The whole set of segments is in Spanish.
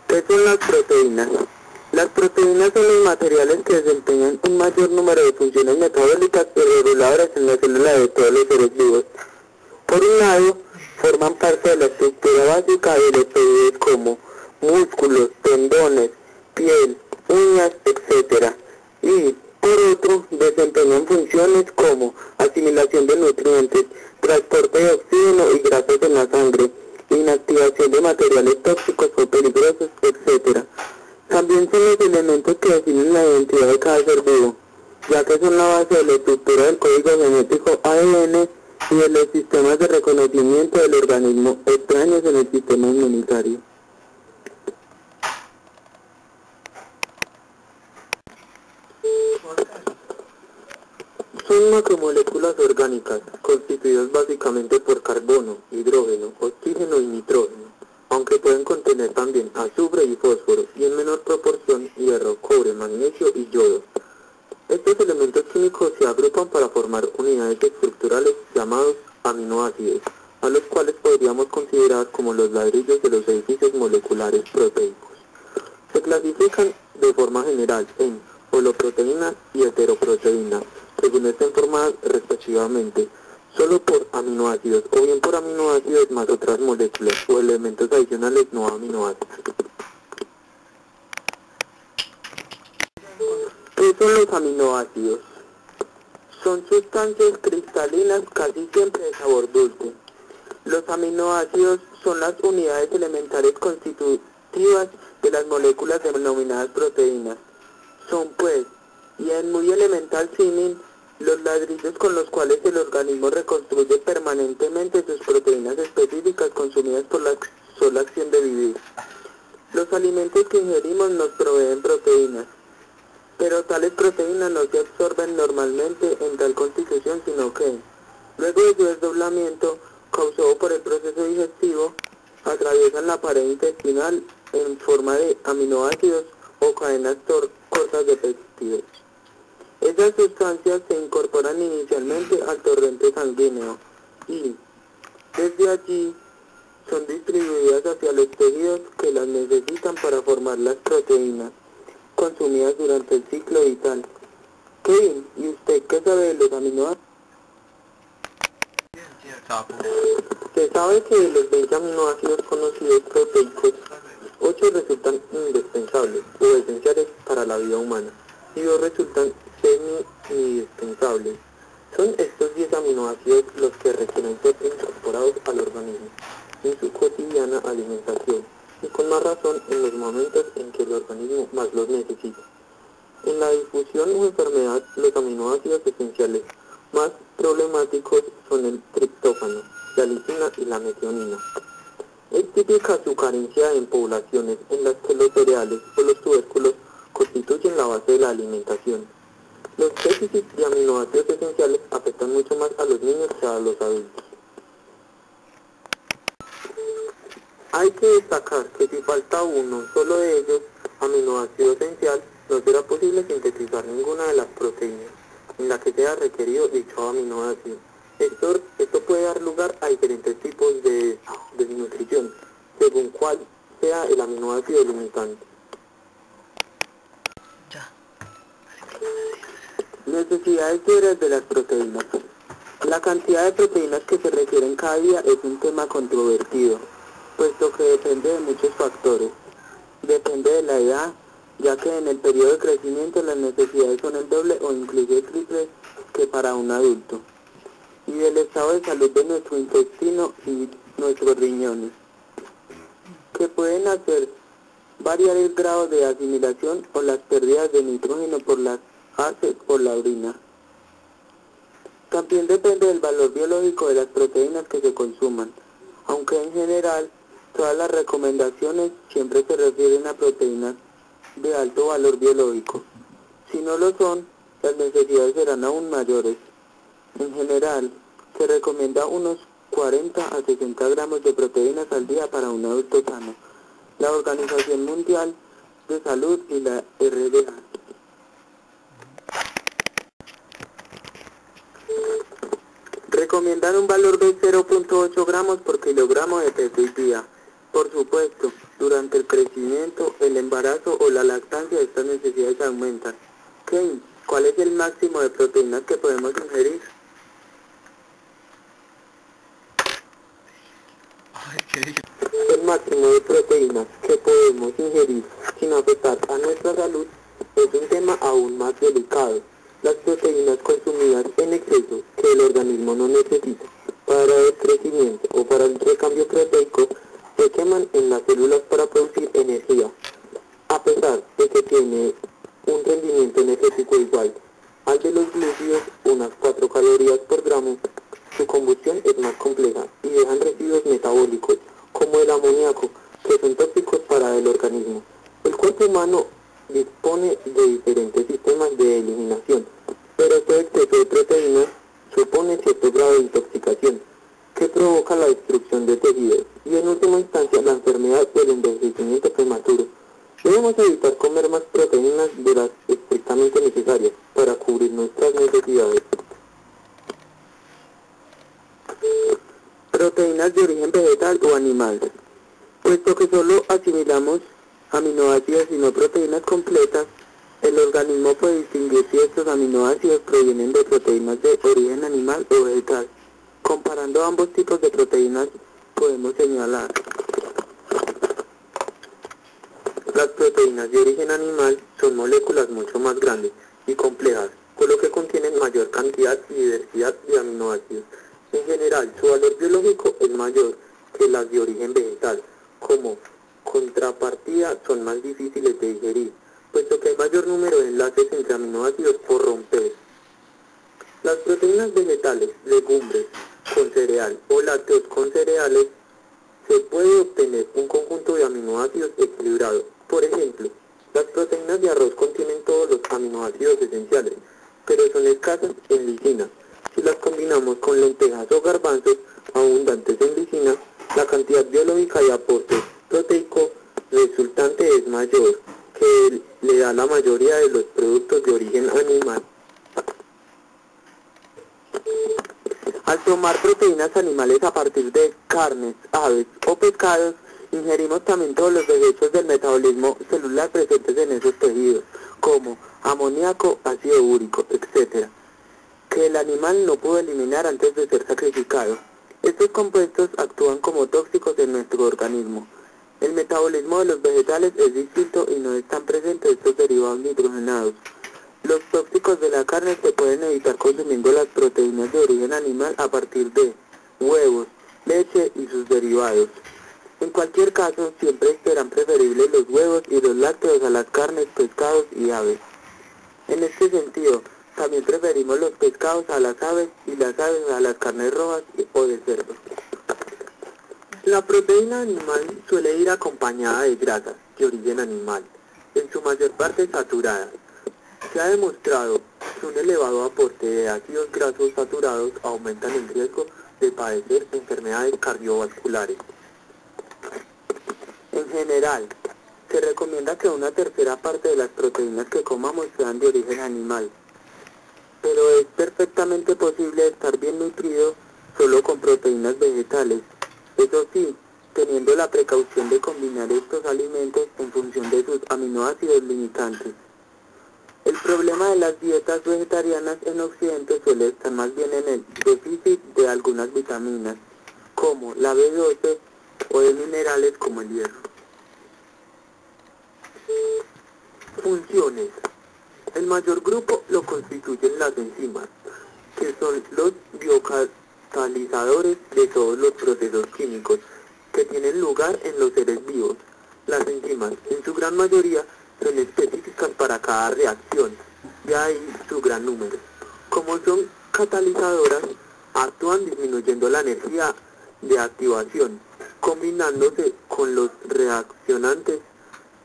¿Qué son las proteínas? Las proteínas son los materiales que desempeñan un mayor número de funciones metabólicas y reguladoras en la célula de todos los seres vivos. Por un lado, forman parte de la estructura básica de los tejidos como músculos, tendones, piel, uñas, etc. Y, por otro, desempeñan funciones como asimilación de nutrientes, transporte de oxígeno y grasas en la sangre, inactivación de materiales tóxicos o peligrosos, etc. También son los elementos que definen la identidad de cada ser vivo, ya que son la base de la estructura del código genético ADN y de los sistemas de reconocimiento del organismo extraños en el sistema inmunitario. Son macromoléculas orgánicas, constituidas básicamente por carbono, hidrógeno, oxígeno y nitrógeno, aunque pueden contener también azufre y fósforo, y en menor proporción hierro, cobre, magnesio y yodo. Estos elementos químicos se agrupan para formar unidades estructurales llamados aminoácidos, a los cuales podríamos considerar como los ladrillos de los edificios moleculares proteicos. Se clasifican de forma general en holoproteínas y heteroproteínas, según estén formadas respectivamente, solo por aminoácidos o bien por aminoácidos más otras moléculas o elementos adicionales no aminoácidos. ¿Qué son los aminoácidos? Son sustancias cristalinas casi siempre de sabor dulce. Los aminoácidos son las unidades elementales constitutivas de las moléculas denominadas proteínas. Son pues, y en muy elemental símil, los ladrillos con los cuales el organismo reconstruye permanentemente sus proteínas específicas consumidas por la sola acción de vivir. Los alimentos que ingerimos nos proveen proteínas, pero tales proteínas no se absorben normalmente en tal constitución, sino que, luego de su desdoblamiento, causado por el proceso digestivo, atraviesan la pared intestinal en forma de aminoácidos o cadenas cortas de péptidos. Esas sustancias se incorporan inicialmente al torrente sanguíneo y, desde allí, son distribuidas hacia los tejidos que las necesitan para formar las proteínas consumidas durante el ciclo vital. Kevin, ¿y usted qué sabe de los aminoácidos? Se sabe que de los 20 aminoácidos conocidos proteicos, 8 resultan indispensables o esenciales para la vida humana y 2 resultan semi-indispensables. Son estos 10 aminoácidos los que requieren ser incorporados al organismo en su cotidiana alimentación y con más razón en los momentos en que el organismo más los necesita. En la difusión o enfermedad, los aminoácidos esenciales más problemáticos son el triptófano, la lisina y la metionina. Es típica su carencia en poblaciones en las que los cereales o los tubérculos constituyen la base de la alimentación. Los déficits de aminoácidos esenciales afectan mucho más a los niños que a los adultos. Hay que destacar que si falta uno solo de ellos, aminoácido esencial, no será posible sintetizar ninguna de las proteínas en la que sea requerido dicho aminoácido. Esto puede dar lugar a diferentes tipos de desnutrición, según cuál sea el aminoácido limitante. Necesidades diarias de las proteínas. La cantidad de proteínas que se requieren cada día es un tema controvertido, puesto que depende de muchos factores. Depende de la edad, ya que en el periodo de crecimiento las necesidades son el doble o incluso el triple que para un adulto, y del estado de salud de nuestro intestino y nuestros riñones, que pueden hacer variar el grado de asimilación o las pérdidas de nitrógeno por las heces o la orina. También depende del valor biológico de las proteínas que se consuman, aunque en general todas las recomendaciones siempre se refieren a proteínas de alto valor biológico. Si no lo son, las necesidades serán aún mayores. En general, se recomienda unos 40 a 60 gramos de proteínas al día para un adulto sano. La Organización Mundial de Salud y la RDA. Recomiendan un valor de 0.8 gramos por kilogramo de peso y día. Por supuesto, Durante el crecimiento, el embarazo o la lactancia, estas necesidades aumentan. Keynes, ¿cuál es el máximo de proteínas que podemos ingerir? El máximo de proteínas que podemos ingerir sin afectar a nuestra salud es un tema aún más delicado. Las proteínas consumidas en exceso que el organismo no necesita para el crecimiento o para el recambio proteico se queman en las células para producir energía. A pesar de que tiene un rendimiento energético igual al de los glúcidos, unas 4 calorías por gramo, su combustión es más compleja y dejan residuos metabólicos, como el amoníaco, que son tóxicos para el organismo. El cuerpo humano dispone de diferentes sistemas de eliminación, pero este exceso de proteínas supone cierto grado de intoxicación, que provoca la destrucción de tejidos y en última instancia la enfermedad del envejecimiento prematuro. Debemos evitar comer más proteínas de las estrictamente necesarias para cubrir nuestras necesidades. Proteínas de origen vegetal o animal. Puesto que solo asimilamos aminoácidos y no proteínas completas, el organismo puede distinguir si estos aminoácidos provienen de proteínas de origen animal o vegetal. Comparando ambos tipos de proteínas, podemos señalar: las proteínas de origen animal son moléculas mucho más grandes y complejas, por lo que contienen mayor cantidad y diversidad de aminoácidos. En general, su valor biológico es mayor que las de origen vegetal. Como contrapartida, son más difíciles de digerir, puesto que hay mayor número de enlaces entre aminoácidos por romper. Las proteínas vegetales, legumbres con cereal o lácteos con cereales, se puede obtener un conjunto de aminoácidos equilibrado. Por ejemplo, las proteínas de arroz contienen todos los aminoácidos esenciales, pero son escasas en lisina. Si las combinamos con lentejas o garbanzos abundantes en lisina, la cantidad biológica de aporte proteico resultante es mayor que le da la mayoría de los productos de origen animal. Al tomar proteínas animales a partir de carnes, aves o pescados, ingerimos también todos los desechos del metabolismo celular presentes en esos tejidos, como amoníaco, ácido úrico, etc., que el animal no pudo eliminar antes de ser sacrificado. Estos compuestos actúan como tóxicos en nuestro organismo. El metabolismo de los vegetales es distinto y no están presentes estos derivados nitrogenados. Los tóxicos de la carne se pueden evitar consumiendo las proteínas de origen animal a partir de huevos, leche y sus derivados. En cualquier caso, siempre serán preferibles los huevos y los lácteos a las carnes, pescados y aves. En este sentido, también preferimos los pescados a las aves y las aves a las carnes rojas o de cerdo. La proteína animal suele ir acompañada de grasas de origen animal, en su mayor parte saturadas. Se ha demostrado que un elevado aporte de ácidos grasos saturados aumentan el riesgo de padecer enfermedades cardiovasculares. En general, se recomienda que una tercera parte de las proteínas que comamos sean de origen animal, pero es perfectamente posible estar bien nutrido solo con proteínas vegetales. Eso sí, teniendo la precaución de combinar estos alimentos en función de sus aminoácidos limitantes. El problema de las dietas vegetarianas en Occidente suele estar más bien en el déficit de algunas vitaminas, como la B12, o de minerales como el hierro. Funciones. El mayor grupo lo constituyen las enzimas, que son los biocatalizadores de todos los procesos químicos que tienen lugar en los seres vivos. Las enzimas, en su gran mayoría, son específicas para cada reacción, de ahí su gran número. Como son catalizadoras, actúan disminuyendo la energía de activación, combinándose con los reaccionantes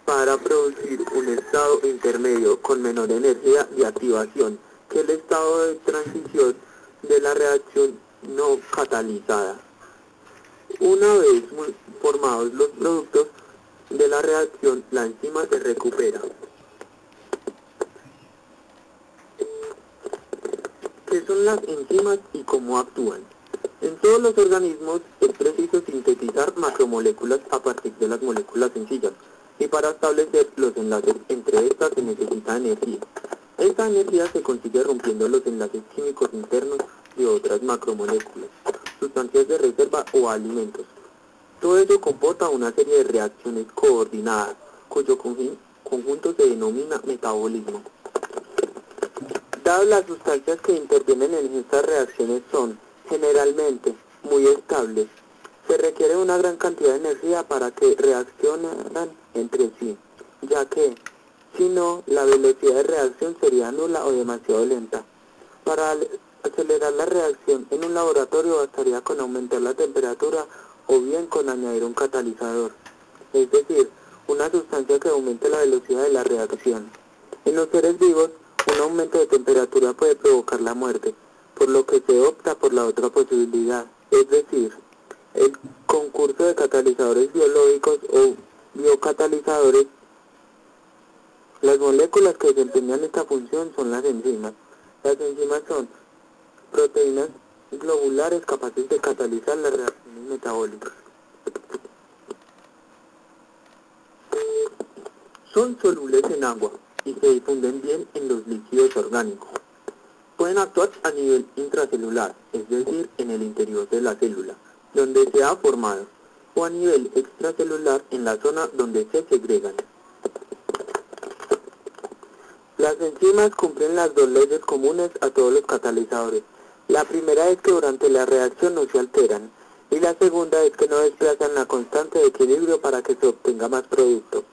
para producir un estado intermedio con menor energía de activación que el estado de transición de la reacción no catalizada. Una vez formados los productos de la reacción, la enzima se recupera. ¿Qué son las enzimas y cómo actúan? En todos los organismos es preciso sintetizar macromoléculas a partir de las moléculas sencillas, y para establecer los enlaces entre estas se necesita energía. Esta energía se consigue rompiendo los enlaces químicos internos de otras macromoléculas, sustancias de reserva o alimentos. Todo ello comporta una serie de reacciones coordinadas, cuyo conjunto se denomina metabolismo. Dadas las sustancias que intervienen en estas reacciones son, generalmente, muy estables, se requiere una gran cantidad de energía para que reaccionen entre sí, ya que, si no, la velocidad de reacción sería nula o demasiado lenta. Para acelerar la reacción en un laboratorio bastaría con aumentar la temperatura o bien con añadir un catalizador, es decir, una sustancia que aumente la velocidad de la reacción. En los seres vivos, un aumento de temperatura puede provocar la muerte, por lo que se opta por la otra posibilidad, es decir, el concurso de catalizadores biológicos o biocatalizadores. Las moléculas que desempeñan esta función son las enzimas. Las enzimas son proteínas globulares capaces de catalizar las reacciones metabólicas. Son solubles en agua y se difunden bien en los líquidos orgánicos. Pueden actuar a nivel intracelular, es decir, en el interior de la célula, donde se ha formado, o a nivel extracelular en la zona donde se segregan. Las enzimas cumplen las dos leyes comunes a todos los catalizadores. La primera es que durante la reacción no se alteran, y la segunda es que no desplazan la constante de equilibrio para que se obtenga más producto,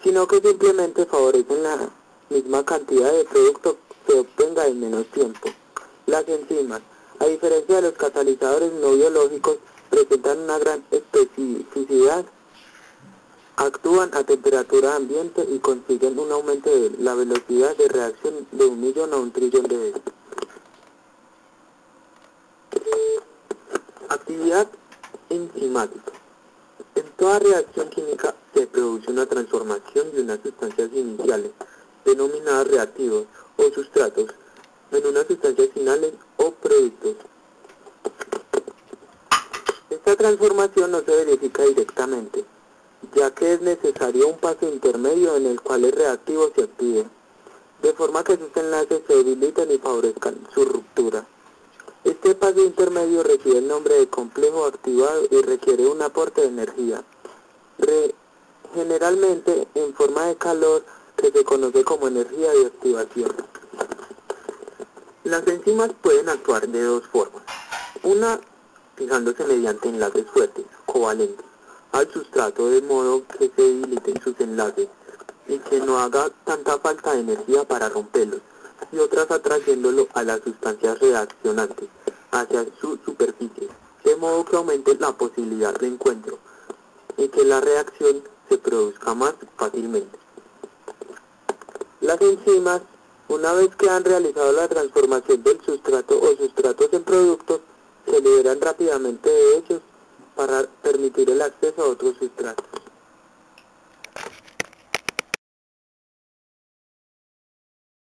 sino que simplemente favorecen la misma cantidad de producto que se obtenga en menos tiempo. Las enzimas, a diferencia de los catalizadores no biológicos, presentan una gran especificidad, actúan a temperatura ambiente y consiguen un aumento de la velocidad de reacción de 1.000.000 a 1.000.000.000 de veces. Actividad enzimática. En toda reacción química se produce una transformación de unas sustancias iniciales, denominadas reactivos o sustratos, en unas sustancias finales o productos. Esta transformación no se verifica directamente, ya que es necesario un paso intermedio en el cual el reactivo se active, de forma que sus enlaces se debiliten y favorezcan su ruptura. Este paso intermedio recibe el nombre de complejo activado y requiere un aporte de energía, generalmente en forma de calor, que se conoce como energía de activación. Las enzimas pueden actuar de dos formas. Una, fijándose mediante enlaces fuertes, covalentes, al sustrato de modo que se debiliten sus enlaces y que no haga tanta falta de energía para romperlos, y otras atrayéndolo a las sustancias reaccionantes hacia su superficie, de modo que aumente la posibilidad de encuentro y que la reacción se produzca más fácilmente. Las enzimas, una vez que han realizado la transformación del sustrato o sustratos en productos, se liberan rápidamente de ellos para permitir el acceso a otros sustratos.